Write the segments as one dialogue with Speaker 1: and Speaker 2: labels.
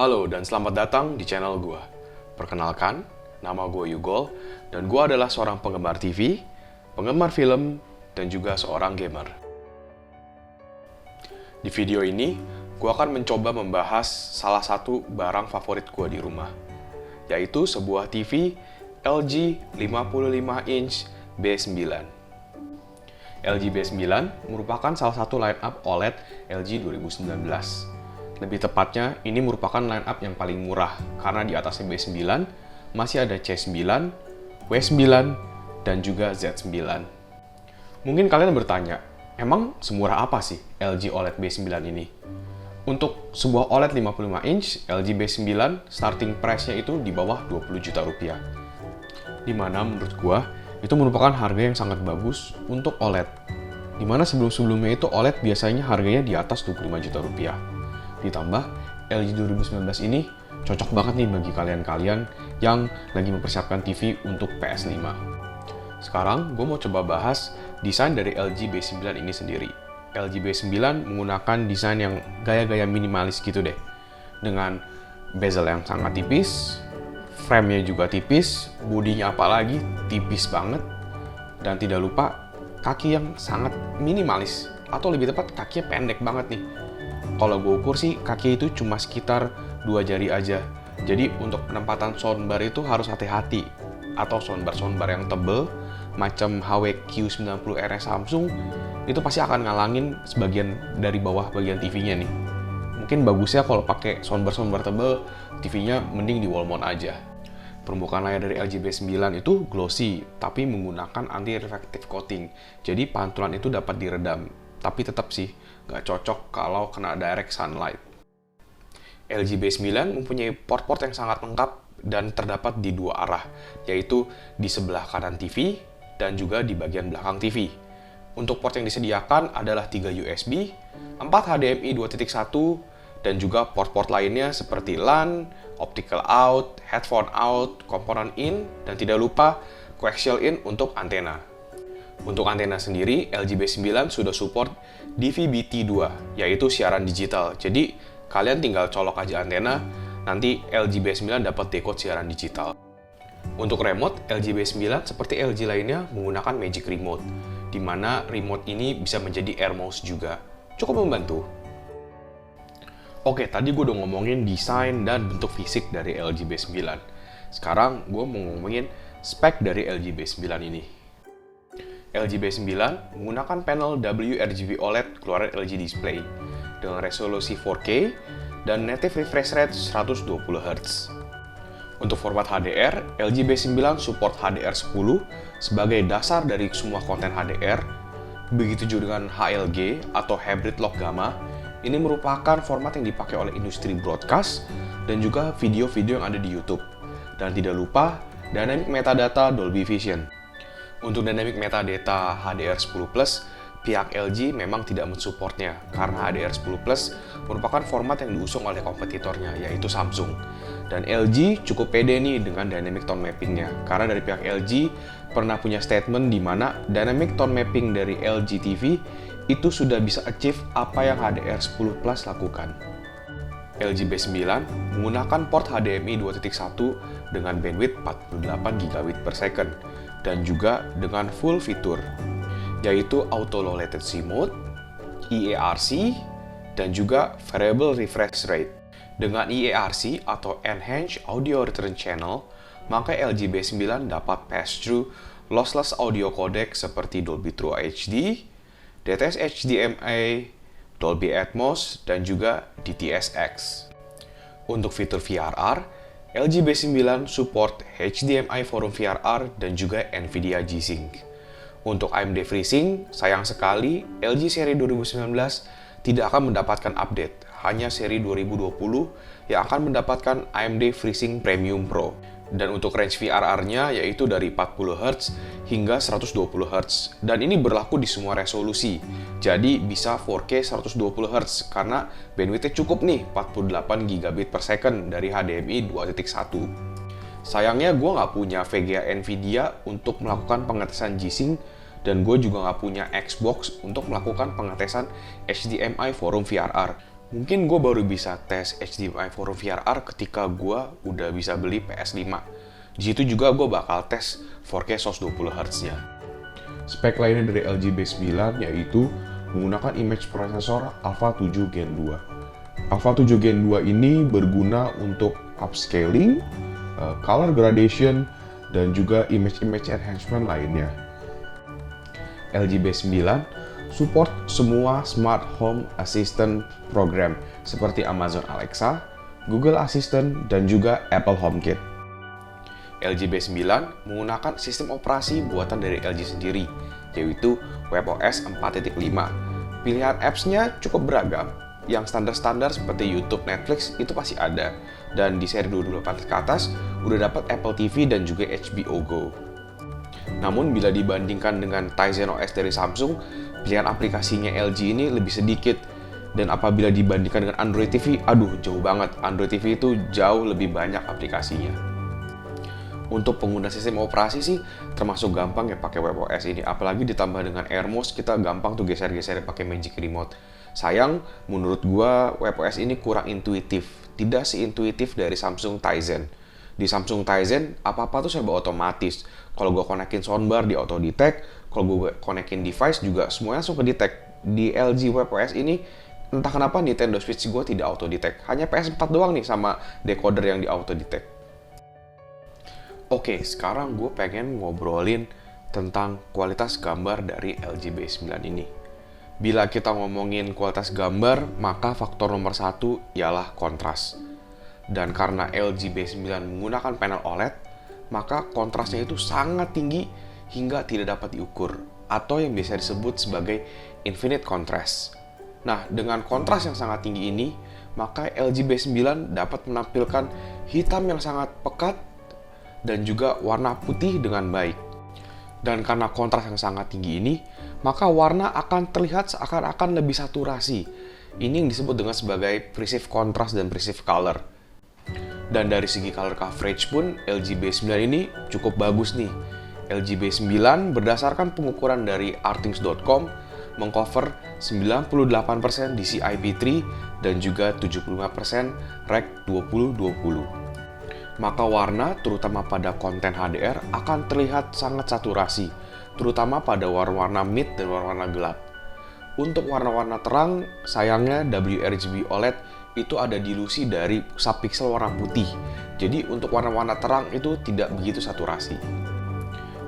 Speaker 1: Halo dan selamat datang di channel gue. Perkenalkan, nama gue Yugol dan gue adalah seorang penggemar TV, penggemar film, dan juga seorang gamer. Di video ini, gue akan mencoba membahas salah satu barang favorit gue di rumah, yaitu sebuah TV LG 55 inch B9. LG B9 merupakan salah satu line-up OLED LG 2019. Lebih tepatnya, ini merupakan line-up yang paling murah, karena di atasnya B9 masih ada C9, W9, dan juga Z9. Mungkin kalian bertanya, emang semurah apa sih LG OLED B9 ini? Untuk sebuah OLED 55 inch, LG B9 starting price-nya itu di bawah 20 juta rupiah. Dimana menurut gua, itu merupakan harga yang sangat bagus untuk OLED. Dimana sebelum-sebelumnya itu OLED biasanya harganya di atas 25 juta rupiah. Ditambah, LG 2019 ini cocok banget nih bagi kalian-kalian yang lagi mempersiapkan TV untuk PS5. Sekarang, gue mau coba bahas desain dari LG B9 ini sendiri. LG B9 menggunakan desain yang gaya-gaya minimalis gitu deh. Dengan bezel yang sangat tipis, frame-nya juga tipis, bodinya apalagi tipis banget, dan tidak lupa kaki yang sangat minimalis, atau lebih tepat kakinya pendek banget nih. Kalau gue ukur sih, kaki itu cuma sekitar 2 jari aja. Jadi untuk penempatan soundbar itu harus hati-hati. Atau soundbar yang tebel, macam HWQ90R Samsung, itu pasti akan ngalangin sebagian dari bawah bagian TV-nya nih. Mungkin bagusnya kalau pakai soundbar tebel, TV-nya mending di wall mount aja. Permukaan layar dari LG B9 itu glossy, tapi menggunakan anti-reflective coating. Jadi pantulan itu dapat diredam. Tapi tetap sih, nggak cocok kalau kena direct sunlight. LG B9 mempunyai port-port yang sangat lengkap dan terdapat di dua arah, yaitu di sebelah kanan TV dan juga di bagian belakang TV. Untuk port yang disediakan adalah 3 USB, 4 HDMI 2.1, dan juga port-port lainnya seperti LAN, optical out, headphone out, komponen in, dan tidak lupa coaxial in untuk antena. Untuk antena sendiri, LG B9 sudah support DVB-T2, yaitu siaran digital. Jadi, kalian tinggal colok aja antena, nanti LG B9 dapat decode siaran digital. Untuk remote, LG B9 seperti LG lainnya menggunakan Magic Remote, di mana remote ini bisa menjadi air mouse juga. Cukup membantu. Oke, tadi gue udah ngomongin desain dan bentuk fisik dari LG B9. Sekarang, gue mau ngomongin spek dari LG B9 ini. LG B9 menggunakan panel WRGB OLED keluaran LG Display dengan resolusi 4K dan native refresh rate 120 Hz. Untuk format HDR, LG B9 support HDR10 sebagai dasar dari semua konten HDR. Begitu juga dengan HLG atau Hybrid Lock Gamma. Ini merupakan format yang dipakai oleh industri broadcast dan juga video-video yang ada di YouTube. Dan tidak lupa Dynamic Metadata Dolby Vision. Untuk Dynamic Metadata HDR10+, pihak LG memang tidak mensupportnya karena HDR10+ merupakan format yang diusung oleh kompetitornya, yaitu Samsung. Dan LG cukup pede nih dengan Dynamic Tone Mapping-nya, karena dari pihak LG pernah punya statement di mana Dynamic Tone Mapping dari LG TV itu sudah bisa achieve apa yang HDR10+ lakukan. LG B9 menggunakan port HDMI 2.1 dengan bandwidth 48 Gb per second dan juga dengan full fitur, yaitu Auto Low Latency Mode, EARC, dan juga Variable Refresh Rate. Dengan EARC atau Enhanced Audio Return Channel, maka LG B9 dapat pass-through lossless audio codec seperti Dolby True HD, DTS HDMI, Dolby Atmos, dan juga DTS:X. Untuk fitur VRR, LG B9 support HDMI Forum VRR dan juga NVIDIA G-Sync. Untuk AMD FreeSync, sayang sekali LG seri 2019 tidak akan mendapatkan update, hanya seri 2020 yang akan mendapatkan AMD FreeSync Premium Pro. Dan untuk range VRR-nya yaitu dari 40 Hz hingga 120 Hz. Dan ini berlaku di semua resolusi. Jadi bisa 4K 120 Hz karena bandwidth-nya cukup nih 48 Gb per second dari HDMI 2.1. Sayangnya gue nggak punya VGA NVIDIA untuk melakukan pengetesan G-Sync dan gue juga nggak punya Xbox untuk melakukan pengetesan HDMI Forum VRR. Mungkin gue baru bisa tes HDMI 4 VRR ketika gue udah bisa beli PS5. Di situ juga gue bakal tes 4K 120 Hz-nya. Spek lainnya dari LG B9 yaitu menggunakan image processor Alpha 7 Gen 2. Alpha 7 Gen 2 ini berguna untuk upscaling, color gradation, dan juga image enhancement lainnya. LG B9 support semua smart home assistant program seperti Amazon Alexa, Google Assistant, dan juga Apple HomeKit. LG B9 menggunakan sistem operasi buatan dari LG sendiri, yaitu WebOS 4.5. Pilihan apps-nya cukup beragam. Yang standar-standar seperti YouTube, Netflix itu pasti ada. Dan di seri 2018 ke atas, udah dapat Apple TV dan juga HBO Go. Namun bila dibandingkan dengan Tizen OS dari Samsung, pilihan aplikasinya LG ini lebih sedikit. Dan apabila dibandingkan dengan Android TV, aduh jauh banget. Android TV itu jauh lebih banyak aplikasinya. Untuk pengguna sistem operasi sih termasuk gampang ya pakai WebOS ini. Apalagi ditambah dengan AirMouse, kita gampang tuh geser-geser pakai Magic Remote. Sayang, menurut gua WebOS ini kurang intuitif. Tidak seintuitif dari Samsung Tizen. Di Samsung Tizen, apa-apa tuh serba otomatis. Kalau gua konekin soundbar di auto detect, kalau gua konekin device juga semuanya langsung ke detect. Di LG WebOS ini, entah kenapa Nintendo Switch gua tidak auto detect. Hanya PS4 doang nih sama decoder yang di auto detect. Oke, sekarang gue pengen ngobrolin tentang kualitas gambar dari LG B9 ini. Bila kita ngomongin kualitas gambar, maka faktor nomor satu ialah kontras. Dan karena LG B9 menggunakan panel OLED, maka kontrasnya itu sangat tinggi hingga tidak dapat diukur, atau yang biasa disebut sebagai infinite contrast. Nah, dengan kontras yang sangat tinggi ini, maka LG B9 dapat menampilkan hitam yang sangat pekat dan juga warna putih dengan baik. Dan karena kontras yang sangat tinggi ini, maka warna akan terlihat seakan-akan lebih saturasi. Ini yang disebut dengan sebagai perceived contrast dan perceived color. Dan dari segi color coverage pun, LG B9 ini cukup bagus nih. LG B9 berdasarkan pengukuran dari artings.com mengcover 98% DCI-P3 dan juga 75% Rec 2020. Maka warna, terutama pada konten HDR, akan terlihat sangat saturasi, terutama pada warna-warna mid dan warna-warna gelap. Untuk warna-warna terang, sayangnya WRGB OLED itu ada dilusi dari subpixel warna putih. Jadi untuk warna-warna terang itu tidak begitu saturasi.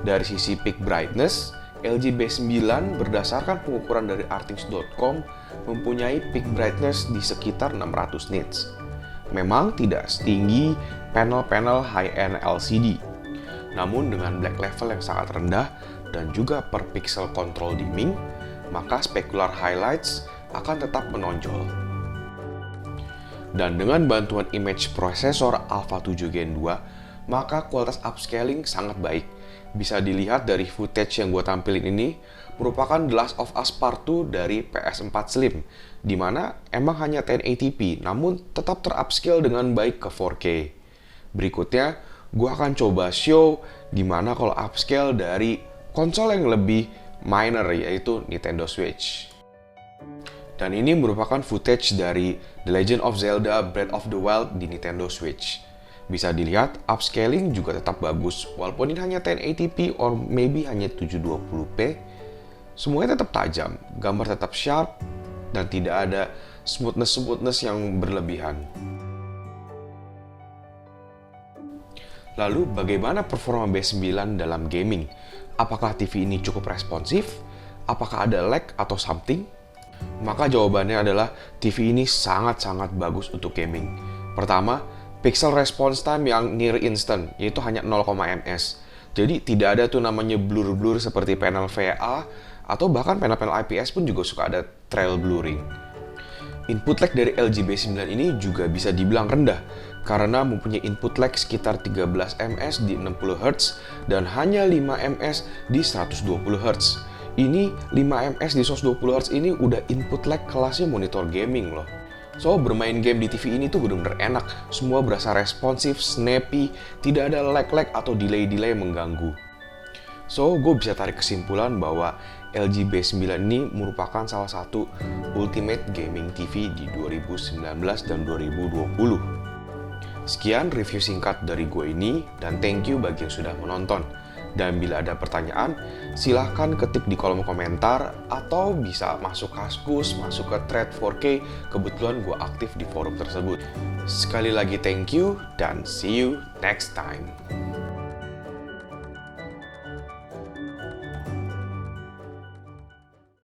Speaker 1: Dari sisi peak brightness, LG B9 berdasarkan pengukuran dari artings.com mempunyai peak brightness di sekitar 600 nits. Memang tidak setinggi panel-panel high-end LCD. Namun dengan black level yang sangat rendah dan juga per pixel control dimming, maka specular highlights akan tetap menonjol. Dan dengan bantuan image processor Alpha 7 Gen 2, maka kualitas upscaling sangat baik. Bisa dilihat dari footage yang gue tampilin ini, merupakan The Last of Us Part 2 dari PS4 Slim, di mana emang hanya 1080p, namun tetap terupscale dengan baik ke 4K. Berikutnya, gue akan coba show gimana kalau upscale dari konsol yang lebih minor, yaitu Nintendo Switch. Dan ini merupakan footage dari The Legend of Zelda Breath of the Wild di Nintendo Switch. Bisa dilihat, upscaling juga tetap bagus, walaupun ini hanya 1080p or maybe hanya 720p. Semuanya tetap tajam, gambar tetap sharp, dan tidak ada smoothness yang berlebihan. Lalu, bagaimana performa B9 dalam gaming? Apakah TV ini cukup responsif? Apakah ada lag atau something? Maka jawabannya adalah TV ini sangat-sangat bagus untuk gaming. Pertama, pixel response time yang near instant, yaitu hanya 0, ms. Jadi tidak ada tuh namanya blur-blur seperti panel VA, atau bahkan panel-panel IPS pun juga suka ada trail blurring. Input lag dari LG B9 ini juga bisa dibilang rendah, karena mempunyai input lag sekitar 13 ms di 60 Hz dan hanya 5 ms di 120 Hz. Ini 5 ms di 120 Hz ini udah input lag kelasnya monitor gaming loh. So, bermain game di TV ini tuh bener-bener enak. Semua berasa responsif, snappy, tidak ada lag-lag atau delay-delay yang mengganggu. So, gue bisa tarik kesimpulan bahwa LG B9 ini merupakan salah satu ultimate gaming TV di 2019 dan 2020. Sekian review singkat dari gue ini, dan thank you bagi yang sudah menonton. Dan bila ada pertanyaan, silahkan ketik di kolom komentar atau bisa masuk Kaskus, masuk ke thread 4K, kebetulan gue aktif di forum tersebut. Sekali lagi thank you, dan see you next time.